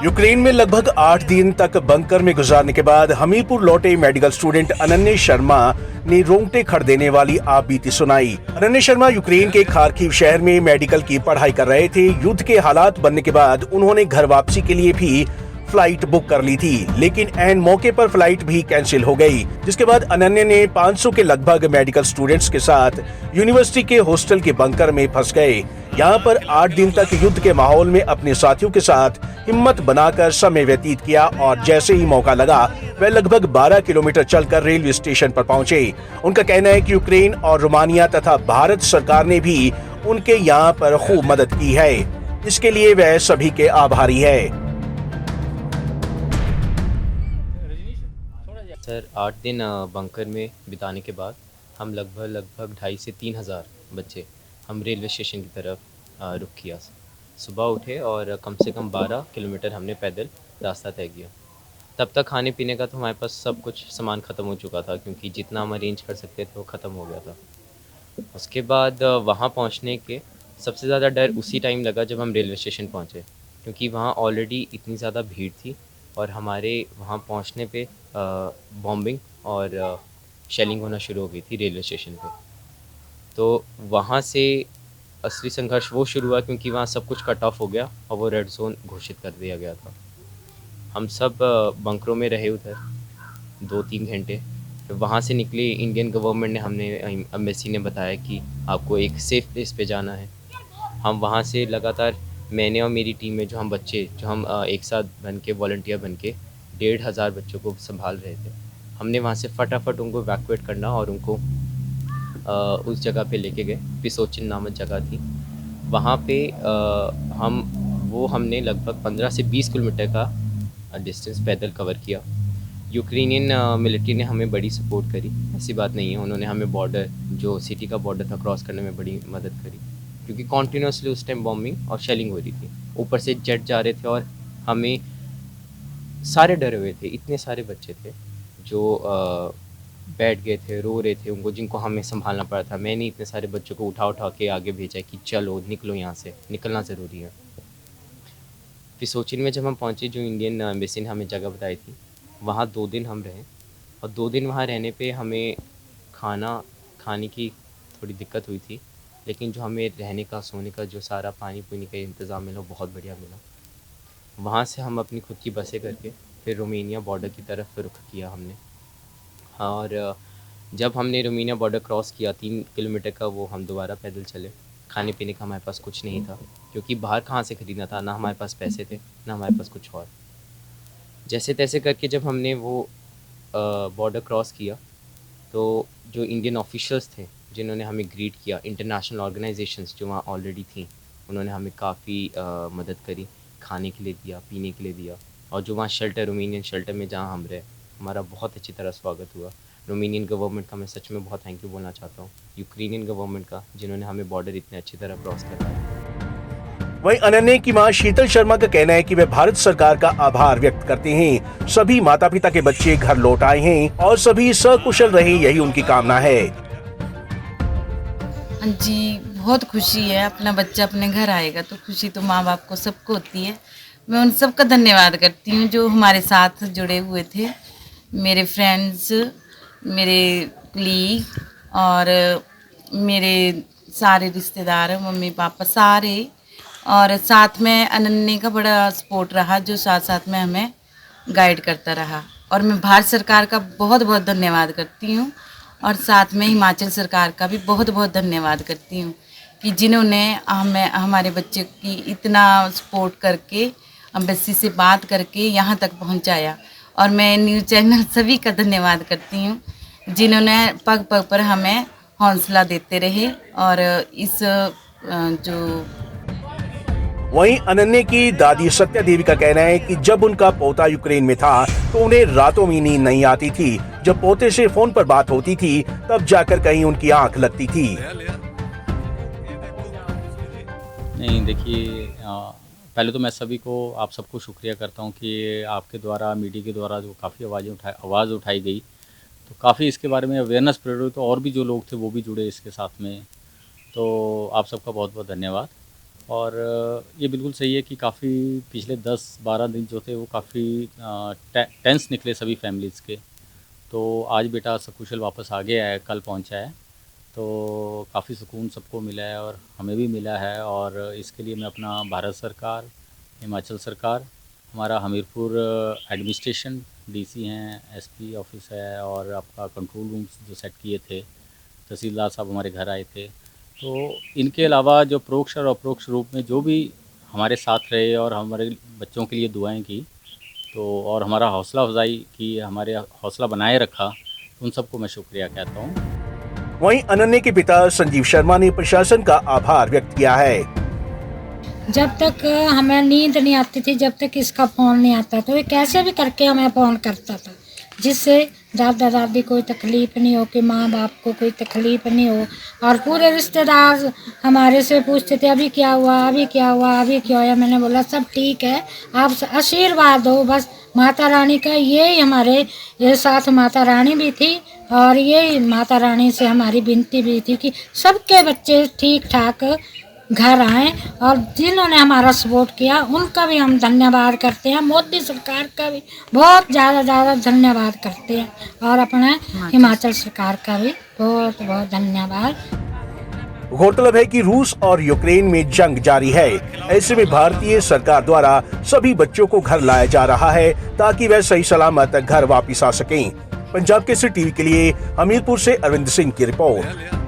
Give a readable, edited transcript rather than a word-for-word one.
Ukraine में लगभग 8 दिन तक बंकर में गुजारने के बाद हमीरपुर लौटे मेडिकल स्टूडेंट अनन्य शर्मा ने रोंगटे खड़ देने वाली आप बीती सुनाई। अनन्य शर्मा यूक्रेन के खार्किव शहर में मेडिकल की पढ़ाई कर रहे थे। युद्ध के हालात बनने के बाद उन्होंने घर वापसी के लिए भी फ्लाइट बुक कर ली थी, लेकिन ऐन मौके पर फ्लाइट भी कैंसिल हो गई, जिसके बाद अनन्य ने 500 के लगभग मेडिकल स्टूडेंट्स के साथ यूनिवर्सिटी के हॉस्टल के बंकर में फंस गए। यहाँ पर 8 दिन तक युद्ध के माहौल में अपने साथियों के साथ हिम्मत बनाकर समय व्यतीत किया और जैसे ही मौका लगा वह लगभग 12 किलोमीटर चलकर रेलवे स्टेशन पर पहुंचे। उनका कहना है कि यूक्रेन और रोमानिया तथा भारत सरकार ने भी उनके यहाँ पर खूब मदद की है। इसके लिए वह सभी के आभारी है। सर 8 दिन बंकर में बिताने के बाद हम लगभग 2,500 से 3,000 बच्चे हम रेलवे स्टेशन की तरफ रुख किया। सुबह उठे और कम से कम 12 किलोमीटर हमने पैदल रास्ता तय किया। तब तक खाने पीने का तो हमारे पास सब कुछ सामान ख़त्म हो चुका था, क्योंकि जितना हम अरेंज कर सकते थे वो ख़त्म हो गया था। उसके बाद वहाँ पहुँचने के सबसे ज़्यादा डर उसी टाइम लगा जब हम रेलवे स्टेशन पहुँचे, क्योंकि वहाँ ऑलरेडी इतनी ज़्यादा भीड़ थी और हमारे वहाँ पहुँचने पे बॉम्बिंग और शेलिंग होना शुरू हो गई थी रेलवे स्टेशन पे। तो वहाँ से असली संघर्ष वो शुरू हुआ, क्योंकि वहाँ सब कुछ कट ऑफ हो गया और वो रेड जोन घोषित कर दिया गया था। हम सब बंकरों में रहे उधर 2-3 घंटे। फिर वहाँ से निकले, इंडियन गवर्नमेंट ने हमने एम्बेसी ने बताया कि आपको एक सेफ़ प्लेस पे जाना है। हम वहाँ से लगातार मैंने और मेरी टीम में जो हम बच्चे जो हम एक साथ बन के वॉलंटियर बन के 1,500 बच्चों को संभाल रहे थे। हमने वहाँ से फटाफट उनको इवैक्यूएट करना और उनको उस जगह पे लेके गए। पिसोचिन नामक जगह थी वहाँ पे। हमने लगभग 15 से 20 किलोमीटर का डिस्टेंस पैदल कवर किया। यूक्रेनियन मिलिट्री ने हमें बड़ी सपोर्ट करी, ऐसी बात नहीं है। उन्होंने हमें बॉर्डर जो सिटी का बॉर्डर था क्रॉस करने में बड़ी मदद करी, क्योंकि कॉन्टीन्यूसली उस टाइम बॉम्बिंग और शेलिंग हो रही थी। ऊपर से जेट जा रहे थे और हमें सारे डरे हुए थे। इतने सारे बच्चे थे जो बैठ गए थे, रो रहे थे, उनको जिनको हमें संभालना पड़ा था। मैंने इतने सारे बच्चों को उठा के आगे भेजा कि चलो निकलो, यहाँ से निकलना ज़रूरी है। पिसोचिन में जब हम पहुँचे, जो इंडियन एम्बेसी ने हमें जगह बताई थी, वहाँ 2 दिन हम रहे और 2 दिन वहाँ रहने पे हमें खाने की थोड़ी दिक्कत हुई थी, लेकिन जो हमें रहने का, सोने का, जो सारा पानी पीने का इंतज़ाम मिला वो बहुत बढ़िया मिला। वहाँ से हम अपनी खुद की बसें करके फिर रोमानिया बॉर्डर की तरफ रुख किया हमने। और जब हमने रोमानिया बॉर्डर क्रॉस किया 3 किलोमीटर का, वो हम दोबारा पैदल चले। खाने पीने का हमारे पास कुछ नहीं था, क्योंकि बाहर कहाँ से ख़रीदना था, ना हमारे पास पैसे थे ना हमारे पास कुछ और। जैसे तैसे करके जब हमने वो बॉर्डर क्रॉस किया, तो जो इंडियन ऑफिशियल्स थे जिन्होंने हमें ग्रीट किया, इंटरनेशनल ऑर्गेनाइजेशंस जो वहाँ ऑलरेडी थी, उन्होंने हमें काफ़ी मदद करी, खाने के लिए दिया, पीने के लिए दिया। और जो वहाँ शेल्टर, रोमानियन शेल्टर में जहाँ हम रहे, हमारा बहुत अच्छी तरह स्वागत हुआ। रोमानियन गवर्नमेंट का मैं सच में बहुत थैंक यू बोलना चाहता हूँ, यूक्रेनियन गवर्नमेंट का, जिन्होंने हमें बॉर्डर इतने अच्छी तरह क्रॉस करवाया। वहीं अनन्या की मां शीतल शर्मा का कहना है कि वे भारत सरकार का आभार व्यक्त करते हैं। सभी माता पिता के बच्चे घर लौट आए हैं और सभी सकुशल रहे, यही उनकी कामना है। जी, बहुत खुशी है। अपना बच्चा अपने घर आएगा तो खुशी तो माँ बाप को सबको होती है। मैं उन सबका धन्यवाद करती हूँ जो हमारे साथ जुड़े हुए थे, मेरे फ्रेंड्स, मेरे कलीग और मेरे सारे रिश्तेदार, मम्मी पापा सारे। और साथ में अनन्या का बड़ा सपोर्ट रहा, जो साथ साथ में हमें गाइड करता रहा। और मैं भारत सरकार का बहुत बहुत धन्यवाद करती हूँ और साथ में हिमाचल सरकार का भी बहुत बहुत धन्यवाद करती हूँ कि जिन्होंने हमें, हमारे बच्चे की इतना सपोर्ट करके, एम्बेसी से बात करके यहाँ तक पहुँचाया। और मैं न्यूज़ चैनल सभी का धन्यवाद करती हूँ जिन्होंने पग पग पर हमें हौसला देते रहे। और इस जो वहीं अनन्या की दादी सत्या देवी का कहना है कि जब उनका पोता यूक्रेन में था तो उन्हें रातों में नींद नहीं आती थी। जब पोते से फोन पर बात होती थी तब जाकर कहीं उनकी आंख लगती थी। नहीं देखिए, पहले तो मैं सभी को, आप सबको शुक्रिया करता हूँ कि आपके द्वारा, मीडिया के द्वारा जो काफ़ी आवाज़ उठाई गई, तो काफ़ी इसके बारे में अवेयरनेस प्रेरित हुई, तो और भी जो लोग थे वो भी जुड़े इसके साथ में। तो आप सबका बहुत बहुत धन्यवाद। और ये बिल्कुल सही है कि काफ़ी पिछले 10-12 दिन जो थे वो काफ़ी टेंस निकले सभी फैमिलीज़ के। तो आज बेटा सकुशल वापस आ गया है, कल पहुंचा है, तो काफ़ी सुकून सबको मिला है और हमें भी मिला है। और इसके लिए मैं अपना भारत सरकार, हिमाचल सरकार, हमारा हमीरपुर एडमिनिस्ट्रेशन, डीसी हैं, एसपी ऑफिस है और आपका कंट्रोल रूम्स जो सेट किए थे, तहसीलदार साहब हमारे घर आए थे, तो इनके अलावा जो परोक्ष और अप्रोक्ष रूप में जो भी हमारे साथ रहे और हमारे बच्चों के लिए दुआएं की, तो और हमारा हौसला अफजाई की, हमारे हौसला बनाए रखा, उन सबको मैं शुक्रिया कहता हूँ। वहीं अनन्या के पिता संजीव शर्मा ने प्रशासन का आभार व्यक्त किया है। जब तक हमें नींद नहीं आती थी, जब तक इसका फ़ोन नहीं आता था, ये कैसे भी करके हमें फ़ोन करता था, जिससे दादा दादी कोई तकलीफ़ नहीं हो, कि माँ बाप को कोई तकलीफ़ नहीं हो। और पूरे रिश्तेदार हमारे से पूछते थे अभी क्या हुआ, अभी क्या हुआ, अभी क्या हुआ। मैंने बोला सब ठीक है, आप आशीर्वाद दो बस माता रानी का। यही हमारे ये साथ माता रानी भी थी और यही माता रानी से हमारी विनती भी थी कि सबके बच्चे ठीक ठाक घर आए। और जिन्होंने हमारा सपोर्ट किया उनका भी हम धन्यवाद करते हैं, मोदी सरकार का भी बहुत ज़्यादा धन्यवाद करते हैं और अपने हिमाचल सरकार का भी बहुत बहुत धन्यवाद। गौरतलब है कि रूस और यूक्रेन में जंग जारी है। ऐसे में भारतीय सरकार द्वारा सभी बच्चों को घर लाया जा रहा है ताकि वह सही सलामत घर वापस आ सकें। पंजाब केसरी टीवी के लिए हमीरपुर से अरविंद सिंह की रिपोर्ट।